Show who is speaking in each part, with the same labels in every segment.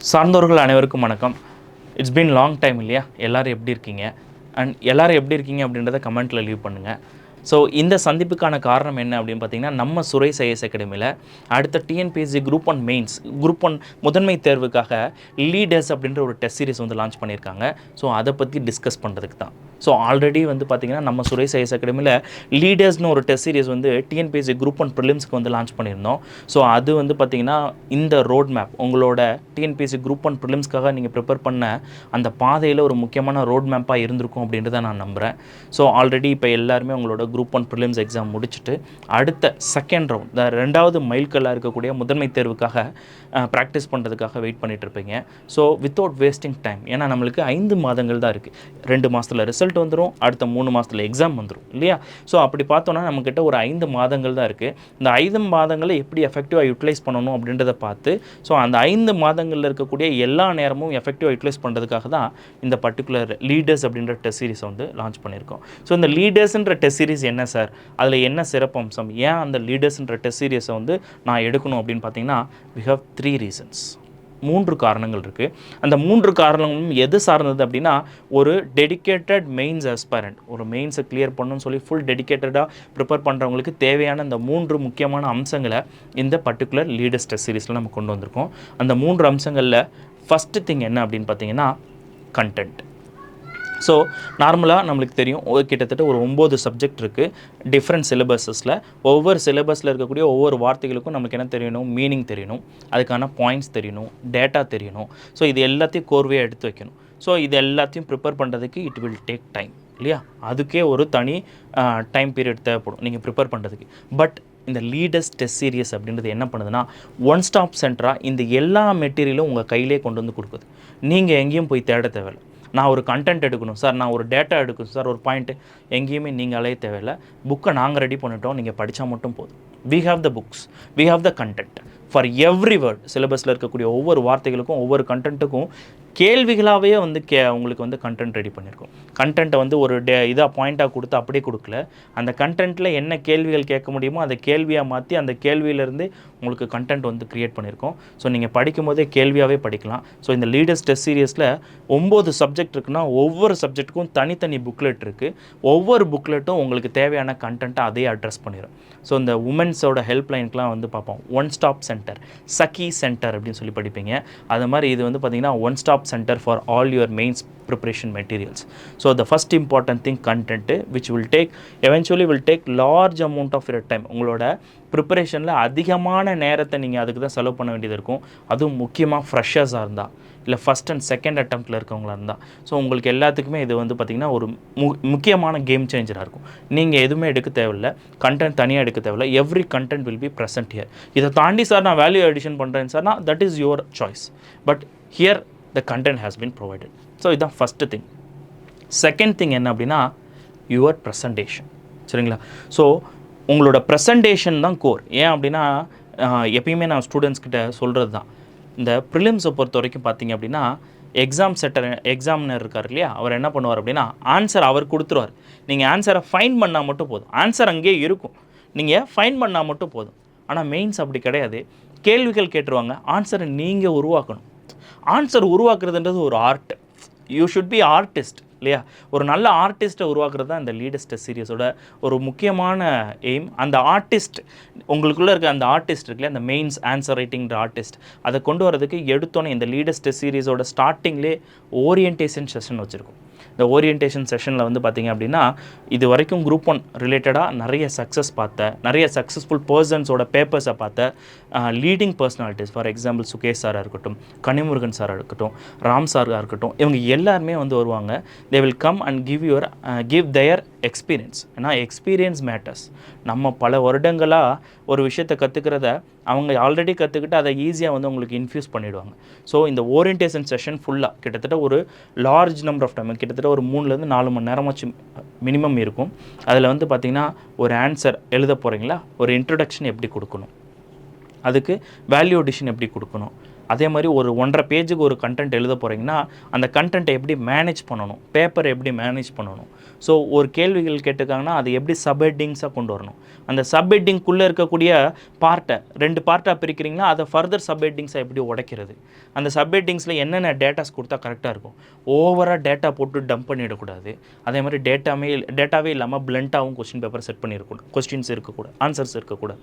Speaker 1: சார்ந்தவர்கள் அனைவருக்கும் வணக்கம். இட்ஸ் பீன் லாங் டைம் இல்லையா? எல்லோரும் எப்படி இருக்கீங்க? அண்ட் எல்லோரும் எப்படி இருக்கீங்க அப்படின்றத கமெண்ட்டில் லீவ் பண்ணுங்கள். ஸோ இந்த சந்திப்புக்கான காரணம் என்ன அப்படின்னு பார்த்தீங்கன்னா, நம்ம சுரேஷ் ஐஏஎஸ் அகாடமியில் அடுத்த டிஎன்பிஎஸ்சி குரூப் 1 மெயின்ஸ் குரூப் 1 முதன்மை தேர்வுக்காக லீடர்ஸ் அப்படின்ற ஒரு டெஸ்ட் சீரிஸ் வந்து லான்ச் பண்ணியிருக்காங்க. ஸோ அதை பற்றி டிஸ்கஸ் பண்ணுறதுக்கு தான். ஸோ ஆல்ரெடி வந்து பார்த்திங்கன்னா நம்ம சுரேஷ் ஐஏஎஸ் அகாடமியில் லீடர்ஸ்னு ஒரு டெஸ்ட் சீரிஸ் வந்து டிஎன்பிஎஸ்சி குரூப் 1 ப்ரிலிம்ஸ்க்கு வந்து லான்ச் பண்ணியிருந்தோம். ஸோ அது வந்து பார்த்திங்கன்னா இந்த ரோட் மேப் உங்களோட டிஎன்பிஎஸ்சி குரூப் 1 ப்ரிலிம்ஸ்க்காக நீங்கள் ப்ரிப்பேர் பண்ண அந்த பாதையில் ஒரு முக்கியமான ரோட் மேப்பாக இருந்திருக்கும் அப்படின்றத நான் நம்புகிறேன். ஸோ ஆல்ரெடி இப்போ எல்லாருமே உங்களோட குரூப் 1 ப்ரிலிம்ஸ் எக்ஸாம் முடிச்சுட்டு அடுத்த செகண்ட் ரவுண்ட் ரெண்டாவது மைல்கல்லாக இருக்கக்கூடிய முதன்மை தேர்வுக்காக ப்ராக்டிஸ் பண்ணுறதுக்காக வெயிட் பண்ணிகிட்டு இருப்பீங்க. ஸோ வித்தவுட் வேஸ்டிங் டைம், ஏன்னா நம்மளுக்கு 5 மாதங்கள் தான் இருக்குது. 2 மாதத்தில் ரிசல்ட் வந்துடும், அடுத்த 3 மாதத்தில் எக்ஸாம் வந்துடும் இல்லையா? ஸோ அப்படி பார்த்தோன்னா நம்மக்கிட்ட ஒரு 5 மாதங்கள் தான் இருக்குது. இந்த 5 மாதங்களை எப்படி எஃபெக்டிவாக யூட்டிலைஸ் பண்ணணும் அப்படின்றத பார்த்து, ஸோ அந்த 5 மாதங்களில் இருக்கக்கூடிய எல்லா நேரமும் எஃபெக்டிவாக யூட்டிலைஸ் பண்ணுறதுக்காக தான் இந்த பர்டிகுலர் லீடர்ஸ் அப்படின்ற டெஸ்ட் சீரிஸை வந்து லான்ச் பண்ணியிருக்கோம். ஸோ இந்த லீடர்ஸ்ன்ற டெஸ்ட் சீரிஸ் என்ன சார், அதில் என்ன சிறப்பம்சம், ஏன் அந்த லீடர்ஸ்ன்ற டெஸ்ட் சீரிஸை வந்து நான் எடுக்கணும் அப்படின்னு பார்த்தீங்கன்னா, we have 3 reasons. 3 காரணங்கள் இருக்குது. அந்த 3 காரணங்களும் எது சார்ந்தது அப்படின்னா, ஒரு டெடிக்கேட்டட் மெயின்ஸ் ஆஸ்பைரண்ட், ஒரு மெயின்ஸை கிளியர் பண்ணணும்னு சொல்லி ஃபுல் டெடிக்கேட்டடாக ப்ரிப்பேர் பண்ணுறவங்களுக்கு தேவையான இந்த 3 முக்கியமான அம்சங்களை இந்த பர்டிகுலர் லீடர்ஸ் டெஸ்ட் சீரிஸில் நம்ம கொண்டு வந்திருக்கோம். அந்த 3 அம்சங்களில் ஃபஸ்ட்டு திங் என்ன அப்படின்னு பார்த்தீங்கன்னா, கண்டென்ட். ஸோ நார்மலாக நம்மளுக்கு தெரியும், கிட்டத்தட்ட ஒரு 9 சப்ஜெக்ட் இருக்குது டிஃப்ரெண்ட் சிலபஸஸில். ஒவ்வொரு சிலபஸில் இருக்கக்கூடிய ஒவ்வொரு வார்த்தைகளுக்கும் நமக்கு என்ன தெரியணும், மீனிங் தெரியணும், அதுக்கான பாயிண்ட்ஸ் தெரியணும், டேட்டா தெரியணும். ஸோ இது எல்லாத்தையும் கோர்வையாக எடுத்து வைக்கணும். ஸோ இது எல்லாத்தையும் ப்ரிப்பேர் பண்ணுறதுக்கு இட் வில் டேக் டைம் இல்லையா? அதுக்கே ஒரு தனி டைம் பீரியட் தேவைப்படும் நீங்கள் ப்ரிப்பேர் பண்ணுறதுக்கு. பட் இந்த லீடர்ஸ் டெஸ்ட் சீரியஸ் அப்படின்றது என்ன பண்ணுதுன்னா, ஒன் ஸ்டாப் சென்டராக இந்த எல்லா மெட்டீரியலும் உங்கள் கையிலே கொண்டு வந்து கொடுக்குது. நீங்கள் எங்கேயும் போய் தேட தேவையில்லை. நான் ஒரு கண்டென்ட் எடுக்கணும் சார், நான் ஒரு டேட்டா எடுக்கணும் சார், ஒரு பாயிண்ட்டு, எங்கேயுமே நீங்கள் அலைய தேவையில்லை. புக்கை நாங்கள் ரெடி பண்ணிட்டோம், நீங்கள் படித்தா மட்டும் போதும். we have the books, we have the content for every word. சிலபஸில் இருக்கக்கூடிய ஒவ்வொரு வார்த்தைகளுக்கும் ஒவ்வொரு கண்டென்ட்டுக்கும் கேள்விகளாகவே வந்து உங்களுக்கு வந்து கண்டென்ட் ரெடி பண்ணியிருக்கோம். கண்டென்ட்டை வந்து ஒரு இதாக பாயிண்ட்டாக கொடுத்து அப்படியே கொடுக்கல. அந்த கண்டென்ட்டில் என்ன கேள்விகள் கேட்க முடியுமோ அதை கேள்வியாக மாற்றி அந்த கேள்வியிலேருந்து உங்களுக்கு கண்டென்ட் வந்து க்ரியேட் பண்ணியிருக்கோம். ஸோ நீங்கள் படிக்கும் போதே கேள்வியாகவே படிக்கலாம். ஸோ இந்த லீடர்ஸ் டெஸ்ட் சீரியஸில் 9 சப்ஜெக்ட் இருக்குன்னா ஒவ்வொரு சப்ஜெக்ட்டுக்கும் தனித்தனி புக்லெட் இருக்குது. ஒவ்வொரு புக்லெட்டும் உங்களுக்கு தேவையான கண்டென்ட்டை அதே அட்ரஸ் பண்ணிடும். ஸோ இந்த உமன்ஸோட ஹெல்ப்லைனுக்குலாம் வந்து பார்ப்போம், ஒன் ஸ்டாப் சென்டர், சகி சென்டர் அப்படின்னு சொல்லி படிப்பீங்க. அது மாதிரி இது வந்து பார்த்திங்கன்னா one stop center for all your mains preparation materials. So the first important thing, content, which will take eventually will take large amount of your time. உங்களோட ப்ரிப்பரேஷனில் அதிகமான நேரத்தை நீங்கள் அதுக்கு தான் செலவு பண்ண வேண்டியது இருக்கும். அதுவும் முக்கியமாக ஃப்ரெஷர்ஸாக இருந்தால், இல்லை ஃபஸ்ட் அண்ட் செகண்ட் அட்டம்ப்டில் இருக்கவங்களா இருந்தால். ஸோ உங்களுக்கு எல்லாத்துக்குமே இது வந்து பார்த்திங்கன்னா ஒரு முக்கியமான கேம் சேஞ்சராக இருக்கும். நீங்கள் எதுவுமே எடுக்க தேவையில்லை, கண்டென்ட் தனியாக எடுக்க தேவையில்லை. Every content will be present here. இதை தாண்டி சார் நான் வேல்யூ அடிஷன் பண்ணுறேன் சார்னா, that is your choice. But here the content has been provided. So இதுதான் ஃபஸ்ட்டு திங். செகண்ட் திங் என்ன அப்படின்னா, யுவர் ப்ரெசன்டேஷன். சரிங்களா? ஸோ உங்களோட ப்ரெசன்டேஷன் தான் கோர். ஏன் அப்படின்னா, எப்பயுமே நான் ஸ்டூடெண்ட்ஸ்கிட்ட சொல்கிறது தான், இந்த ப்ரிலிம்ஸை பொறுத்த வரைக்கும் பார்த்தீங்க அப்படின்னா, எக்ஸாமினர் இருக்கார் இல்லையா, அவர் என்ன பண்ணுவார் அப்படின்னா, ஆன்சர் அவர் கொடுத்துருவார். நீங்கள் ஆன்சரை ஃபைண்ட் பண்ணால் மட்டும் போதும். ஆன்சர் அங்கேயே இருக்கும், நீங்கள் ஃபைண்ட் பண்ணால் மட்டும் போதும். ஆனால் மெயின்ஸ் அப்படி கிடையாது. கேள்விகள் கேட்டுருவாங்க, ஆன்சரை நீங்கள் உருவாக்கணும். ஆன்சர் உருவாக்குறதுன்றது ஒரு art. You should be artist இல்லையா? ஒரு நல்ல ஆர்டிஸ்ட்டை உருவாக்குறது தான் இந்த லீடர்ஸ் டெஸ்ட் சீரியஸோட ஒரு முக்கியமான எய்ம். அந்த ஆர்டிஸ்ட், உங்களுக்குள்ளே இருக்க அந்த ஆர்டிஸ்ட் இருக்குல்ல, அந்த மெயின்ஸ் ஆன்சர் ரைட்டிங்கிற ஆர்டிஸ்ட், அதை கொண்டு வரதுக்கு எடுத்தோன்னே இந்த லீடர்ஸ் டெஸ்ட் சீரியஸோட ஸ்டார்டிங்லேயே ஓரியன்டேஷன் செஷன் வச்சுருக்கோம். இந்த ஓரியன்டேஷன் செஷனில் வந்து பார்த்திங்க அப்படின்னா, இது வரைக்கும் குரூப் 1 ரிலேட்டடாக நிறைய சக்ஸஸ் பார்த்த, நிறைய சக்ஸஸ்ஃபுல் பர்சன்ஸோட பேப்பர்ஸை பார்த்த leading personalities, for example Sukesh சாராக இருக்கட்டும், கனிமுருகன் சாராக இருக்கட்டும், ராம் சாராக இருக்கட்டும், இவங்க எல்லாருமே வந்து வருவாங்க. They will come and give their experience. ஏன்னா எக்ஸ்பீரியன்ஸ் மேட்டர்ஸ். நம்ம பல வருடங்களாக ஒரு விஷயத்தை கற்றுக்கிறத அவங்க ஆல்ரெடி கற்றுக்கிட்டு அதை ஈஸியாக வந்து உங்களுக்கு இன்ஃப்யூஸ் பண்ணிவிடுவாங்க. ஸோ இந்த ஓரியன்டேஷன் செஷன் ஃபுல்லாக கிட்டத்தட்ட ஒரு லார்ஜ் நம்பர் ஆஃப் டைம், கிட்டத்தட்ட ஒரு 3லேருந்து 4 மணி நேரமாச்சு மினிமம் இருக்கும். அதில் வந்து பார்த்திங்கன்னா, ஒரு ஆன்சர் எழுத போகிறீங்களா, ஒரு இன்ட்ரடக்ஷன் எப்படி கொடுக்கணும், அதுக்கு வேல்யூ அடிஷன் எப்படி கொடுக்கணும், அதே மாதிரி ஒரு 1.5 பேஜுக்கு ஒரு கண்டென்ட் எழுத போகிறீங்கன்னா அந்த கண்டென்ட்டை எப்படி மேனேஜ் பண்ணணும், பேப்பரை எப்படி மேனேஜ் பண்ணணும், ஸோ ஒரு கேள்விகள் கேட்டுக்காங்கன்னா அது எப்படி சப்ஹெட்டிங்ஸாக கொண்டு வரணும், அந்த சப்ஹெட்டிங்குள்ளே இருக்கக்கூடிய பார்ட்டை 2 பார்ட்டாக பிரிக்கிறீங்கன்னா அதை ஃபர்தர் சப்ஹெட்டிங்ஸை எப்படி உடைக்கிறது, அந்த சப்ஹெட்டிங்ஸில் என்னென்ன டேட்டாஸ் கொடுத்தா கரெக்டாக இருக்கும், ஓவராக டேட்டா போட்டு டம்ப் பண்ணிடக்கூடாது, அதே மாதிரி டேட்டாவே இல்லாமல் பிளண்ட்டாகவும் கொஸ்டின் பேப்பர் செட் பண்ணிடக்கூடாது, கொஸ்டின்ஸ் இருக்கக்கூடாது, ஆன்சர்ஸ் இருக்கக்கூடாது.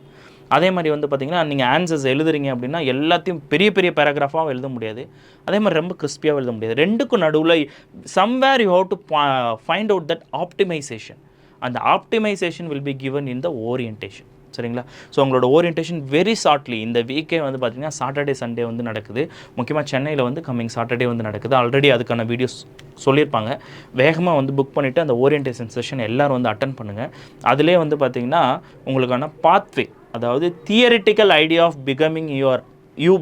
Speaker 1: அதே மாதிரி வந்து பார்த்திங்கன்னா நீங்கள் ஆன்சர்ஸ் எழுதுறீங்க அப்படின்னா எல்லாத்தையும் பெரிய பெரிய பேராகிராஃபாகவும் எழுத முடியாது, அதே மாதிரி ரொம்ப கிறிஸ்பியாகவும் எழுத முடியாது. ரெண்டுக்கும் நடுவில் somewhere you have to find out that optimization. அந்த optimization will be given in the orientation. சரிங்களா? ஸோ உங்களோட ஓரியன்டேஷன் வெரி ஷார்ட்லி இந்த வீக்கே வந்து பார்த்திங்கன்னா சாட்டர்டே சண்டே வந்து நடக்குது. முக்கியமாக சென்னையில் வந்து கம்மிங் சாட்டர்டே வந்து நடக்குது. ஆல்ரெடி அதுக்கான வீடியோஸ் சொல்லியிருப்பாங்க. வேகமாக வந்து புக் பண்ணிவிட்டு அந்த ஓரியன்டேஷன் செஷன் எல்லோரும் வந்து அட்டன் பண்ணுங்கள். அதிலே வந்து பார்த்திங்கன்னா உங்களுக்கான பாத்வே, அதாவது theoretical idea of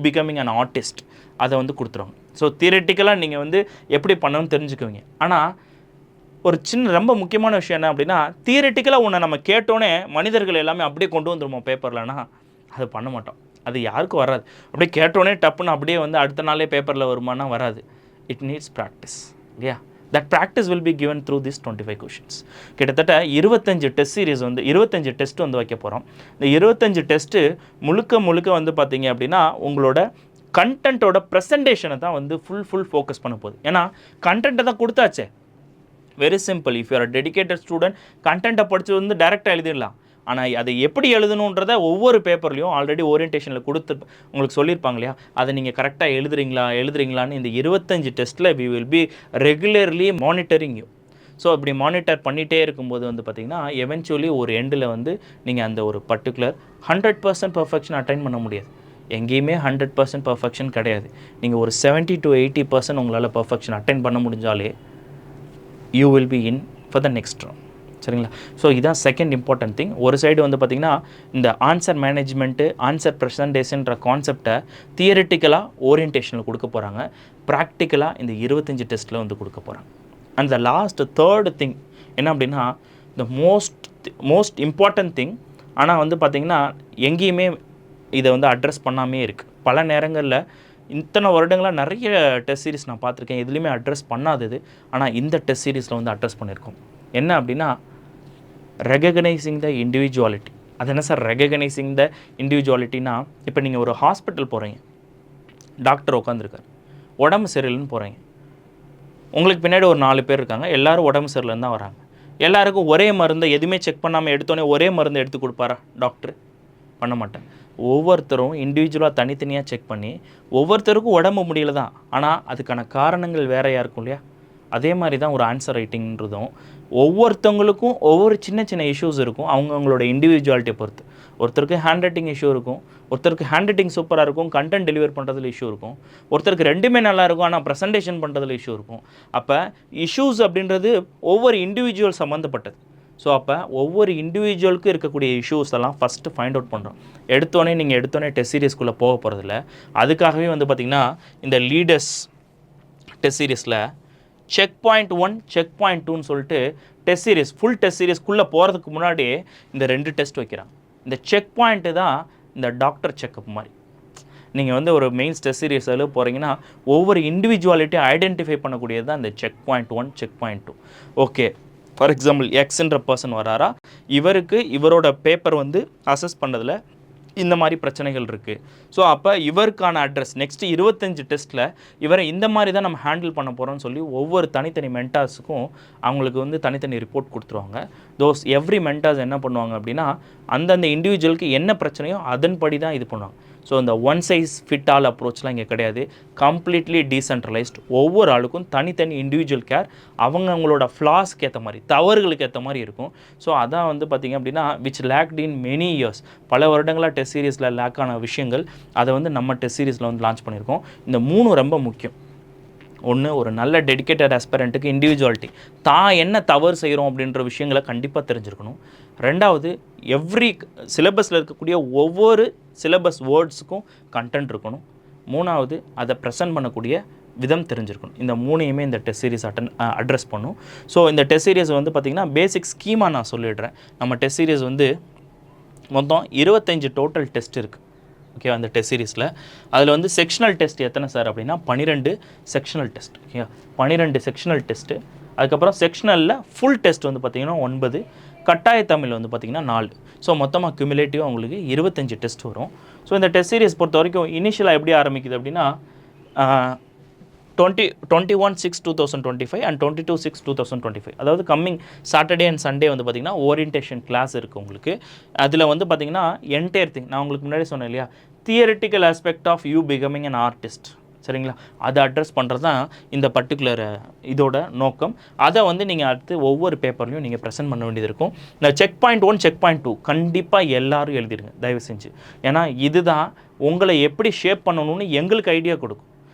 Speaker 1: becoming an artist அதை வந்து கொடுத்துருவாங்க. ஸோ தியரிட்டிக்கலாக நீங்கள் வந்து எப்படி பண்ணணும்னு தெரிஞ்சுக்குவீங்க. ஆனால் ஒரு சின்ன ரொம்ப முக்கியமான விஷயம் என்ன அப்படின்னா, தியரிட்டிக்கலாக ஒன்று நம்ம கேட்டோன்னே மனிதர்கள் எல்லாமே அப்படியே கொண்டு வந்துருமோ பேப்பர்லனா, அது பண்ண மாட்டோம். அது யாருக்கும் வராது. அப்படியே கேட்டோன்னே டப்புன்னு அப்படியே வந்து அடுத்த நாளே பேப்பரில் வருமானா வராது. இட் நீட்ஸ் ப்ராக்டிஸ் இல்லையா? That practice will be given through this 25 questions. கிட்டத்தட்ட 25 டெஸ்ட் சீரிஸ் வந்து 25 டெஸ்ட் வந்து வைக்க போகிறோம். இந்த 25 டெஸ்ட்டு முழுக்க வந்து பார்த்தீங்க அப்படின்னா உங்களோட கண்டென்ட்டோட ப்ரெசன்டேஷனை தான் வந்து ஃபுல் ஃபோக்கஸ் பண்ண போகுது. ஏன்னா கண்டென்ட்டை தான் கொடுத்தாச்சே. Very simple. If you are dedicated student, கண்டென்ட்டை படித்து வந்து டைரெக்டாக எழுதிடலாம். ஆனால் அதை எப்படி எழுதணுன்றதை ஒவ்வொரு பேப்பர்லையும் ஆல்ரெடி ஓரியன்டேஷனில் கொடுத்து உங்களுக்கு சொல்லியிருப்பாங்க இல்லையா, அதை நீங்கள் கரெக்டாக எழுதுறீங்களான்னு இந்த 25 டெஸ்ட்டில் we will be regularly monitoring you. So இப்படி மானிட்டர் பண்ணிகிட்டே இருக்கும்போது வந்து பார்த்திங்கன்னா எவென்ச்சுவலி ஒரு எண்டில் வந்து நீங்கள் அந்த ஒரு பர்டிகுலர் 100% பர்ஃபெக்ஷன் அட்டைன் பண்ண முடியாது. எங்கேயுமே 100% பர்ஃபெக்ஷன் கிடையாது. நீங்கள் ஒரு 70 to 80% உங்களால் பர்ஃபெக்ஷன் அட்டைன் பண்ண முடிஞ்சாலே you will be in for the next round. சரிங்களா? ஸோ இதுதான் செகண்ட் இம்பார்ட்டன்ட் திங். ஒரு சைடு வந்து பார்த்திங்கன்னா இந்த ஆன்சர் மேனேஜ்மெண்ட்டு, ஆன்சர் ப்ரெசன்டேஷன்ற கான்செப்டை தியரிட்டிக்கலாக ஓரியன்டேஷனில் கொடுக்க போகிறாங்க, ப்ராக்டிக்கலாக இந்த 25 டெஸ்ட்டில் வந்து கொடுக்க போகிறாங்க. And the last third thing என்ன அப்படின்னா, த மோஸ்ட் இம்பார்ட்டன்ட் திங், ஆனால் வந்து பார்த்திங்கன்னா எங்கேயுமே இதை வந்து அட்ரஸ் பண்ணாமே இருக்குது. பல நேரங்களில் இத்தனை வருடங்களாக நிறைய டெஸ்ட் சீரிஸ் நான் பார்த்துருக்கேன், எதுலேயுமே அட்ரஸ் பண்ணாதது, ஆனால் இந்த டெஸ்ட் சீரிஸில் வந்து அட்ரஸ் பண்ணியிருக்கோம். என்ன அப்படின்னா ரெகக்னைசிங் த இண்டிவிஜுவாலிட்டி. அது என்ன சார் ரெகக்னைசிங் த இண்டிவிஜுவாலிட்டினா, இப்போ நீங்கள் ஒரு ஹாஸ்பிட்டல் போகிறீங்க, டாக்டர் உட்காந்துருக்கார், உடம்பு சரியில்லைன்னு போகிறீங்க, உங்களுக்கு பின்னாடி ஒரு 4 பேர் இருக்காங்க, எல்லோரும் உடம்பு சரியில்லைன்னு தான் வராங்க. எல்லாருக்கும் ஒரே மருந்தை எதுவுமே செக் பண்ணாமல் எடுத்தோன்னே ஒரே மருந்தை எடுத்து கொடுப்பாரா டாக்டர்? பண்ண மாட்டேன். ஒவ்வொருத்தரும் இண்டிவிஜுவலாக தனித்தனியாக செக் பண்ணி ஒவ்வொருத்தருக்கும் உடம்பு முடியல தான், ஆனால் அதுக்கான காரணங்கள் வேறையாக இருக்கும் இல்லையா? அதே மாதிரி தான் ஒரு ஆன்சர் ரைட்டிங்கிறதும் ஒவ்வொருத்தவங்களுக்கும் ஒவ்வொரு சின்ன இஷ்யூஸ் இருக்கும் அவங்களோட இண்டிவிஜுவாலிட்டியை பொறுத்து. ஒருத்தருக்கு ஹேண்ட் ரைட்டிங் இஷ்யூ இருக்கும், ஒருத்தருக்கு ஹேண்ட் ரைட்டிங் சூப்பராக இருக்கும், கண்டென்ட் டெலிவர் பண்ணுறதுல இஷ்யூ இருக்கும், ஒருத்தருக்கு ரெண்டுமே நல்லா இருக்கும் ஆனால் ப்ரெசன்டேஷன் பண்ணுறதுல இஷ்யூ இருக்கும். அப்போ இஷ்யூஸ் அப்படின்றது ஒவ்வொரு இண்டிவிஜுவல் சம்மந்தப்பட்டது. ஸோ அப்போ ஒவ்வொரு இண்டிவிஜுவலுக்கும் இருக்கக்கூடிய இஷ்யூஸ் எல்லாம் ஃபஸ்ட்டு ஃபைண்ட் அவுட் பண்ணுறோம். எடுத்தோடனே டெஸ்ட் சீரிஸ்குள்ளே போக போகிறதில்ல. அதுக்காகவே வந்து பார்த்திங்கன்னா இந்த லீடர்ஸ் டெஸ்ட் சீரிஸில் செக் பாயிண்ட் 1 செக் பாயிண்ட் 2ன்னு சொல்லிட்டு டெஸ்ட் சீரிஸ் ஃபுல் டெஸ்ட் சீரிஸ்க்குள்ளே போகிறதுக்கு முன்னாடி இந்த 2 டெஸ்ட் வைக்கிறாங்க. இந்த செக் பாயிண்ட்டு தான் இந்த டாக்டர் செக்கப் மாதிரி. நீங்கள் வந்து ஒரு மெயின்ஸ் டெஸ்ட் சீரிஸ் எழுத போகிறீங்கன்னா ஒவ்வொரு இண்டிவிஜுவாலிட்டியும் ஐடென்டிஃபை பண்ணக்கூடியது தான் இந்த check point 1 check point 2. Okay, for example எக்ஸ்ன்ற பர்சன் வராரா, இவரோட பேப்பர் வந்து அசஸ் பண்ணதில் இந்த மாதிரி பிரச்சனைகள் இருக்குது. ஸோ அப்போ இவருக்கான அட்ரஸ் நெக்ஸ்ட் 25 டெஸ்ட்டில் இவரை இந்த மாதிரி தான் நம்ம ஹேண்டில் பண்ண போகிறோம்னு சொல்லி ஒவ்வொரு தனித்தனி மென்டார்ஸுக்கும் அவங்களுக்கு வந்து தனித்தனி ரிப்போர்ட் கொடுத்துருவாங்க. எவ்ரி மென்டார்ஸ் என்ன பண்ணுவாங்க அப்படின்னா அந்தந்த இண்டிவிஜுவலுக்கு என்ன பிரச்சனையோ அதன்படி தான் இது பண்ணுவாங்க. ஸோ இந்த ஒன் சைஸ் ஃபிட் ஆல் அப்ரோச்லாம் இங்கே கிடையாது. Completely decentralised. ஒவ்வொரு ஆளுக்கும் தனித்தனி இண்டிவிஜுவல் கேர், அவங்களோட ஃப்ளாஸ்க்கு ஏற்ற மாதிரி, தவறுகளுக்கு ஏற்ற மாதிரி இருக்கும். ஸோ அதான் வந்து பார்த்திங்க அப்படின்னா which lacked in many years, பல வருடங்களாக டெஸ்ட் சீரிஸில் லேக்கான விஷயங்கள் அதை வந்து நம்ம டெஸ்ட் சீரிஸில் வந்து லான்ச் பண்ணியிருக்கோம். இந்த 3 ரொம்ப முக்கியம். ஒன்று, ஒரு நல்ல டெடிக்கேட்டட் ஆஸ்பிரண்ட்டுக்கு இண்டிவிஜுவாலிட்டி, தான் என்ன தவறு செய்கிறோம் அப்படின்ற விஷயங்களை கண்டிப்பாக தெரிஞ்சிருக்கணும். ரெண்டாவது, எவ்ரி சிலபஸில் இருக்கக்கூடிய ஒவ்வொரு சிலபஸ் வேர்ட்ஸுக்கும் கண்டென்ட் இருக்கணும். மூணாவது, அதை ப்ரெசென்ட் பண்ணக்கூடிய விதம் தெரிஞ்சிருக்கணும். இந்த 3ஐயுமே இந்த டெஸ்ட் சீரிஸ் அட்ரஸ் பண்ணும். ஸோ இந்த டெஸ்ட் சீரிஸ் வந்து பார்த்திங்கன்னா பேசிக் ஸ்கீமாக நான் சொல்லிடுறேன். நம்ம டெஸ்ட் சீரிஸ் வந்து மொத்தம் 25 டோட்டல் டெஸ்ட் இருக்குது. ஓகே. அந்த டெஸ்ட் சீரிஸில் அதில் வந்து செக்ஷனல் டெஸ்ட் எத்தனை சார் அப்படின்னா 12 sectional test. Okay, 12 sectional test. அதுக்கப்புறம் செக்ஷனலில் ஃபுல் டெஸ்ட் வந்து பார்த்திங்கன்னா 9, கட்டாய தமிழ் வந்து பார்த்திங்கன்னா 4. ஸோ மொத்தமாக கியூமுலேட்டிவாக உங்களுக்கு 25 டெஸ்ட் வரும். ஸோ இந்த டெஸ்ட் சீரிஸ் பொறுத்த வரைக்கும் இனிஷியலாக எப்படி ஆரம்பிக்குது அப்படின்னா 21/6/2025 அண்ட் 22/6/2025, அதாவது கம்மிங் சாட்டர்டே அண்ட் சண்டே வந்து பார்த்திங்கன்னா ஓரியன்டேஷன் கிளாஸ் இருக்குது உங்களுக்கு. அதில் வந்து பார்த்திங்கன்னா என்டையர் திங் நான் உங்களுக்கு முன்னாடி சொன்னேன் இல்லையா, theoretical aspect of you becoming an artist, சரிங்களா, அதை அட்ரஸ் பண்ணுறது தான் இந்த பர்டிகுலர் இதோட நோக்கம். அதை வந்து நீங்கள் அடுத்து ஒவ்வொரு பேப்பர்லையும் நீங்கள் ப்ரெசென்ட் பண்ண வேண்டியது இருக்கும். இந்த செக் பாயிண்ட் 1 செக் பாயிண்ட் 2 கண்டிப்பாக எல்லோரும் எழுதிடுங்க தயவு செஞ்சு. ஏன்னா இதுதான் உங்களை எப்படி ஷேப் பண்ணணும்னு எங்களுக்கு ஐடியா கொடுக்கும்.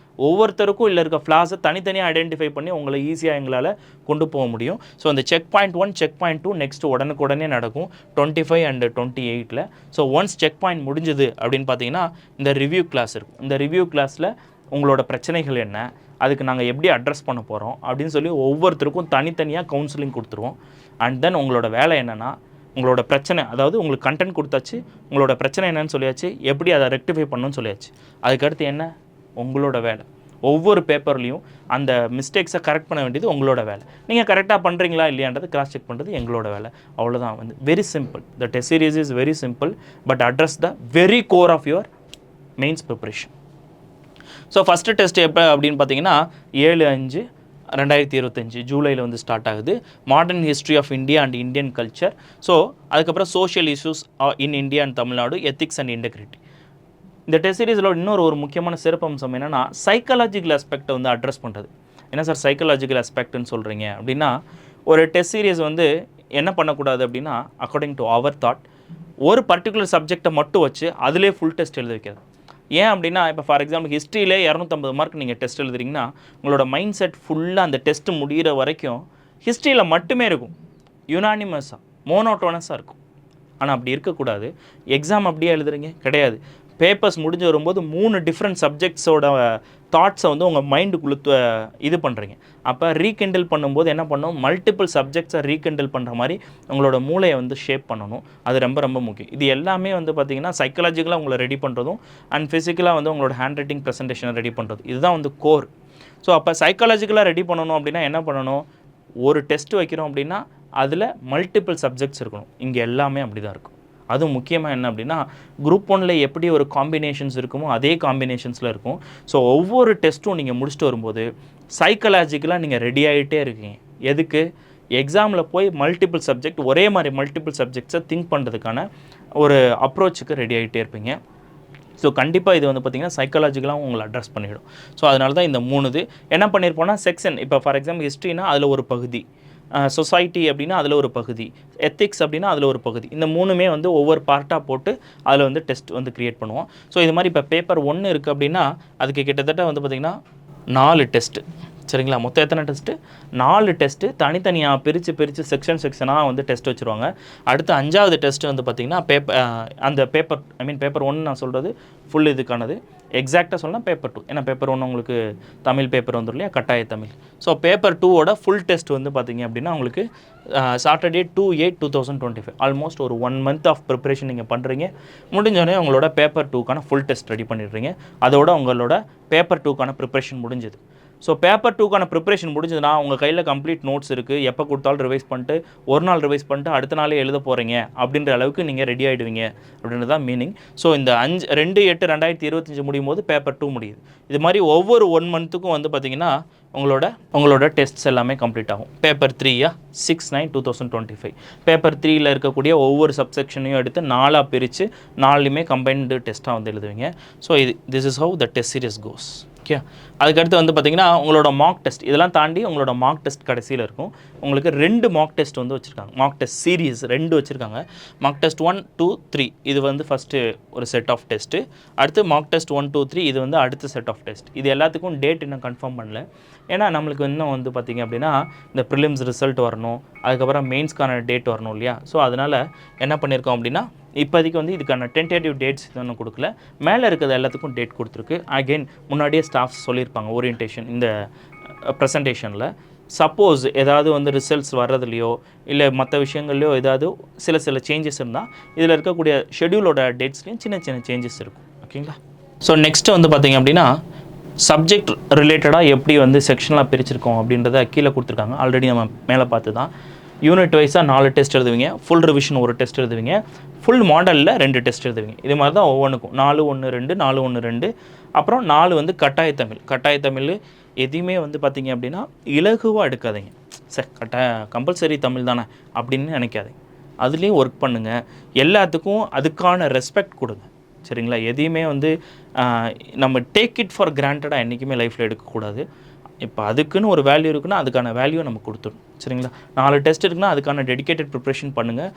Speaker 1: ஒவ்வொருத்தருக்கும் இல்லை இருக்க ஃப்ளாஸை தனித்தனியாக ஐடென்டிஃபை பண்ணி உங்களை ஈஸியாக எங்களால் கொண்டு போக முடியும். ஸோ அந்த check point 1 check point 2 next உடனுக்குடனே நடக்கும் 25 and 28. So once check point முடிஞ்சுது அப்படின்னு பார்த்தீங்கன்னா இந்த ரிவ்யூ கிளாஸ் இருக்கும். இந்த ரிவ்யூ கிளாஸில் உங்களோட பிரச்சனைகள் என்ன, அதுக்கு நாங்கள் எப்படி அட்ரஸ் பண்ண போகிறோம் அப்படின்னு சொல்லி ஒவ்வொருத்தருக்கும் தனித்தனியாக கவுன்சிலிங் கொடுத்துருவோம். அண்ட் தென் உங்களோட வேலை என்னென்னா, உங்களோட பிரச்சனை, அதாவது உங்களுக்கு கண்டென்ட் கொடுத்தாச்சு, உங்களோட பிரச்சனை என்னன்னு சொல்லியாச்சு, எப்படி அதை ரெக்டிஃபை பண்ணணும்னு சொல்லியாச்சு. அதுக்கடுத்து என்ன உங்களோட வேலை, ஒவ்வொரு பேப்பர்லேயும் அந்த மிஸ்டேக்ஸை கரெக்ட் பண்ண வேண்டியது உங்களோட வேலை. நீங்கள் கரெக்டாக பண்ணுறீங்களா இல்லையான்றது கிராஸ் செக் பண்ணுறது எங்களோட வேலை. அவ்வளோதான். வந்து very simple. The test series is very simple, but address the very core of your mains preparation. So first test எப்போ அப்படின்னு பார்த்தீங்கன்னா 7/5/2025 ஜூலையில் வந்து ஸ்டார்ட் ஆகுது. Modern history of India and Indian culture. So அதுக்கப்புறம் social issues in India and Tamil Nadu, ethics and integrity. இந்த test சீரிஸில் ஒரு முக்கியமான சிறப்பம்சம் என்னென்னா சைக்காலஜிக்கல் ஆஸ்பெக்டை வந்து அட்ரஸ் பண்ணுறது. என்ன சார் சைக்காலஜிக்கல் ஆஸ்பெக்ட்னு சொல்கிறீங்க அப்படின்னா, ஒரு டெஸ்ட் சீரிஸ் வந்து என்ன பண்ணக்கூடாது அப்படின்னா, அக்கார்டிங் டு அவர் தாட், ஒரு பர்டிகுலர் சப்ஜெக்டை மட்டும் வச்சு அதிலே ஃபுல் டெஸ்ட் எழுத வைக்காது. ஏன் அப்படின்னா, இப்போ ஃபார் எக்ஸாம்பிள் ஹிஸ்ட்ரியிலே 250 மார்க் நீங்கள் டெஸ்ட் எழுதுறீங்கன்னா, உங்களோட மைண்ட் செட் ஃபுல்லாக அந்த டெஸ்ட் முடிகிற வரைக்கும் ஹிஸ்ட்ரியில் மட்டுமே இருக்கும், யுனானிமஸாக மோனோட்டோனஸாக இருக்கும். ஆனால் அப்படி இருக்கக்கூடாது. எக்ஸாம் அப்படியே எழுதுறீங்க கிடையாது. பேப்பர்ஸ் முடிஞ்சு வரும்போது 3 டிஃப்ரெண்ட் சப்ஜெக்ட்ஸோட தாட்ஸை வந்து உங்கள் மைண்டுக்குள்ளே இது பண்ணுறீங்க. அப்போ ரீகெண்டில் பண்ணும்போது என்ன பண்ணணும், மல்டிபிள் சப்ஜெக்ட்ஸை ரீகெண்டில் பண்ணுற மாதிரி உங்களோட மூளையை வந்து ஷேப் பண்ணணும். அது ரொம்ப ரொம்ப முக்கியம். இது எல்லாமே வந்து பார்த்திங்கன்னா சைக்காலஜிக்கலாக உங்களை ரெடி பண்ணுறதும் அண்ட் ஃபிசிக்கலாக வந்து உங்களோட ஹேண்ட் ரைட்டிங் ப்ரெசன்டேஷனை ரெடி பண்ணுறது, இதுதான் வந்து கோர். ஸோ அப்போ சைக்காலஜிக்கலாக ரெடி பண்ணணும் அப்படின்னா என்ன பண்ணணும், ஒரு டெஸ்ட் வைக்கிறோம் அப்படின்னா அதில் மல்டிபிள் சப்ஜெக்ட்ஸ் இருக்கணும். இங்கே எல்லாமே அப்படி தான் இருக்கும். அதுவும் முக்கியமாக என்ன அப்படின்னா, குரூப் 1ல் எப்படி ஒரு காம்பினேஷன்ஸ் இருக்குமோ அதே காம்பினேஷன்ஸில் இருக்கும். ஸோ ஒவ்வொரு டெஸ்ட்டும் நீங்கள் முடிச்சுட்டு வரும்போது சைக்காலஜிக்கலாக நீங்கள் ரெடி ஆகிட்டே இருக்கீங்க. எதுக்கு, எக்ஸாமில் போய் மல்டிபிள் சப்ஜெக்ட் ஒரே மாதிரி மல்டிபிள் சப்ஜெக்ட்ஸை திங்க் பண்ணுறதுக்கான ஒரு அப்ரோச்சுக்கு ரெடி ஆகிட்டே இருப்பீங்க. ஸோ கண்டிப்பாக இது வந்து பார்த்திங்கன்னா சைக்காலஜிக்கலாகவும் உங்களை அட்ரஸ் பண்ணிவிடும். ஸோ அதனால தான் இந்த 3 இது என்ன பண்ணியிருப்போம்னா, செக்ஷன், இப்போ ஃபார் எக்ஸாம்பிள் ஹிஸ்ட்ரினா அதில் ஒரு பகுதி, சொசைட்டி அப்படின்னா அதில் ஒரு பகுதி, எத்திக்ஸ் அப்படின்னா அதில் ஒரு பகுதி, இந்த 3மே வந்து ஒவ்வொரு பார்ட்டாக போட்டு அதில் வந்து டெஸ்ட் வந்து க்ரியேட் பண்ணுவோம். ஸோ இது மாதிரி இப்போ பேப்பர் 1 இருக்குது அப்படின்னா அதுக்கு கிட்டத்தட்ட வந்து பார்த்திங்கன்னா 4 டெஸ்ட்டு, சரிங்களா. மொத்தம் எத்தனை டெஸ்ட்டு, 4 டெஸ்ட்டு தனித்தனியாக பிரித்து செக்ஷனாக வந்து டெஸ்ட் வச்சுருவாங்க. அடுத்து 5வது டெஸ்ட்டு வந்து பார்த்திங்கன்னா அந்த பேப்பர் பேப்பர் 1 நான் சொல்கிறது ஃபுல் இதுக்கானது. எக்ஸாக்டாக சொல்லலாம் பேப்பர் 2, ஏன்னா பேப்பர் 1 உங்களுக்கு தமிழ் பேப்பர் வந்துடும் இல்லையா, கட்டாய தமிழ். ஸோ பேப்பர் 2ஓட ஃபுல் டெஸ்ட் வந்து பார்த்திங்க அப்படின்னா உங்களுக்கு சாட்டர்டே 2/8/2025 ஆல்மோஸ்ட் ஒரு 1 மந்த் ஆஃப் ப்ரிப்பரேஷன் நீங்கள் பண்ணுறீங்க. முடிஞ்சோடனே உங்களோட பேப்பர் 2க்கான ஃபுல் டெஸ்ட் ரெடி பண்ணிடுறீங்க. அதோட உங்களோட பேப்பர் 2க்கான ப்ரிப்பரேஷன் முடிஞ்சது. ஸோ பேப்பர் 2க்கான ப்ரிப்பரேஷன் முடிஞ்சதுன்னா உங்கள் கையில் கம்ப்ளீட் நோட்ஸ் இருக்குது. எப்போ கொடுத்தாலும் ரிவைஸ் பண்ணிட்டு, ஒரு நாள் ரிவைஸ் பண்ணிட்டு அடுத்த நாளே எழுத போகிறீங்க அப்படின்ற அளவுக்கு நீங்கள் ரெடி ஆகிடுவீங்க அப்படின்றது தான் மீனிங். ஸோ இந்த 2/8/2025 முடியும் போது பேப்பர் 2 முடியுது. இது மாதிரி ஒவ்வொரு 1 மந்த்துக்கும் வந்து பார்த்திங்கன்னா உங்களோட டெஸ்ட்ஸ் எல்லாமே கம்ப்ளீட் ஆகும். பேப்பர் 3 6/9/2025 பேப்பர் 3ல் இருக்கக்கூடிய ஒவ்வொரு சப்செக்ஷனையும் எடுத்து 4ஆக பிரித்து 4லையுமே கம்பைன்டு டெஸ்ட்டாக வந்து எழுதுவீங்க. So this is how the test series goes. Okay, அதுக்கடுத்து வந்து பார்த்திங்கன்னா உங்களோட மார்க் டெஸ்ட், இதெல்லாம் தாண்டி உங்களோட மார்க் டெஸ்ட் கடைசியில் இருக்கும். உங்களுக்கு 2 மார்க் டெஸ்ட் வந்து வச்சுருக்காங்க. மார்க் டெஸ்ட் சீரீஸ் 2 வச்சுருக்காங்க. மார்க் டெஸ்ட் 1, 2, 3 இது வந்து ஃபஸ்ட்டு ஒரு செட் ஆஃப் டெஸ்ட்டு. அடுத்து மார்க் டெஸ்ட் 1, 2, 3 இது வந்து அடுத்த செட் ஆஃப் டெஸ்ட். இது எல்லாத்துக்கும் டேட் இன்னும் கன்ஃபார்ம் பண்ணல. ஏன்னா நம்மளுக்கு இன்னும் வந்து பார்த்திங்க அப்படின்னா இந்த ப்ரிலிம்ஸ் ரிசல்ட் வரணும், அதுக்கப்புறம் மெயின்ஸ்க்கான டேட் வரணும் இல்லையா. ஸோ அதனால் என்ன பண்ணியிருக்கோம் அப்படின்னா, இப்போதைக்கு வந்து இதுக்கான டென்டேட்டிவ் டேட்ஸ் இன்னும் கொடுக்கல. மேலே இருக்கிறது எல்லாத்துக்கும் டேட் கொடுத்துருக்கு. அகெயின் முன்னாடியே ஸ்டாஃப்ஸ் சொல்லியிருப்பாங்க ஓரியன்டேஷன் இந்த ப்ரெசன்டேஷனில். சப்போஸ் ஏதாவது வந்து ரிசல்ட்ஸ் வர்றதுலையோ இல்லை மற்ற விஷயங்கள்லையோ ஏதாவது சில சேஞ்சஸ் இருந்தால் இதில் இருக்கக்கூடிய ஷெடியூலோட டேட்ஸ்லேயும் சின்ன சேஞ்சஸ் இருக்கும். ஓகேங்களா. ஸோ நெக்ஸ்ட்டு வந்து பார்த்திங்க அப்படின்னா சப்ஜெக்ட் ரிலேட்டடாக எப்படி வந்து செக்ஷனாக பிரிச்சிருக்கோம் அப்படின்றத கீழே கொடுத்துருக்காங்க. ஆல்ரெடி நம்ம மேலே பார்த்து தான் யூனிட் வைஸாக 4 டெஸ்ட் எழுதுவீங்க, ஃபுல் ரிவிஷன் ஒரு டெஸ்ட் எழுதுவீங்க, ஃபுல் மாடலில் 2 டெஸ்ட் எழுதுவீங்க. இது மாதிரி தான் ஒவ்வொன்றுக்கும் 4 1 2 4 1 2 அப்புறம் 4 வந்து கட்டாய தமிழ். கட்டாய தமிழ் எதையுமே வந்து பார்த்திங்க அப்படின்னா இலகுவாக எடுக்காதீங்க. சார் கம்பல்சரி தமிழ் தானே அப்படின்னு நினைக்காதீங்க. அதுலேயும் ஒர்க் பண்ணுங்கள். எல்லாத்துக்கும் அதுக்கான ரெஸ்பெக்ட் கொடுங்க. சரிங்களா. எதையுமே வந்து நம்ம டேக் இட் ஃபார் கிராண்டடாக என்றைக்குமே லைஃப்பில் எடுக்கக்கூடாது. இப்போ அதுக்குன்னு ஒரு வேல்யூ இருக்குன்னா அதுக்கான வேல்யூவை நம்ம கொடுத்துடணும். சரிங்களா. 4 டெஸ்ட் இருக்குன்னா அதுக்கான டெடிக்கேட்டட் ப்ரிப்ரேஷன் பண்ணுங்கள்.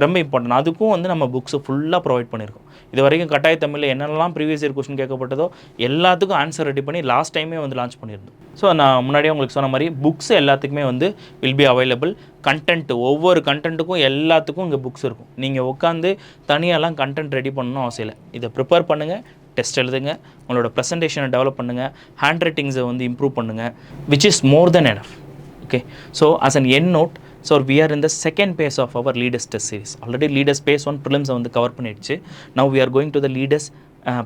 Speaker 1: ரொம்ப இம்பார்ட்டன்ட். அதுக்கும் வந்து நம்ம புக்ஸை ஃபுல்லாக ப்ரொவைட் பண்ணியிருக்கோம். இது வரைக்கும் கட்டாய தமிழில் என்னென்னலாம் ப்ரீவியஸ் இயர் கொஸ்டின் கேட்கப்பட்டதோ எல்லாத்துக்கும் ஆன்சர் ரெடி பண்ணி லாஸ்ட் டைமே வந்து லான்ச் பண்ணியிருந்தோம். ஸோ நான் முன்னாடியே உங்களுக்கு சொன்ன மாதிரி புக்ஸ் எல்லாத்துக்குமே வந்து வில் பி அவைலபிள். கண்டென்ட் ஒவ்வொரு கண்டென்ட்டுக்கும் எல்லாத்துக்கும் இங்கே புக்ஸ் இருக்கும். நீங்கள் உட்காந்து தனியாலாம் கண்டென்ட் ரெடி பண்ணணும் அவசியம் இல்லை. இதை ப்ரிப்பேர் பண்ணுங்கள், டெஸ்ட் எழுதுங்க, உங்களோட ப்ரெசன்டேஷனை டெவலப் பண்ணுங்கள், ஹேண்ட் ரைட்டிங்ஸை வந்து இம்ப்ரூவ் பண்ணுங்கள், which is more then enough. Okay, so as an end note, so we are in the second phase of our leaders test series. Already leaders phase 1 prelims வந்து cover பண்ணிடுச்சு. Now we are going to the leaders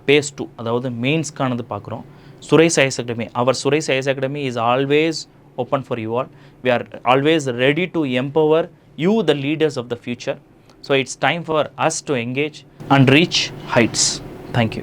Speaker 1: phase 2, அதாவது மெயின்ஸ்க்கானது பார்க்குறோம். Suresh IS academy, our Suresh IS academy is always open for you all. We are always ready to empower you, the leaders of the future. So it's time for us to engage and reach heights. Thank you.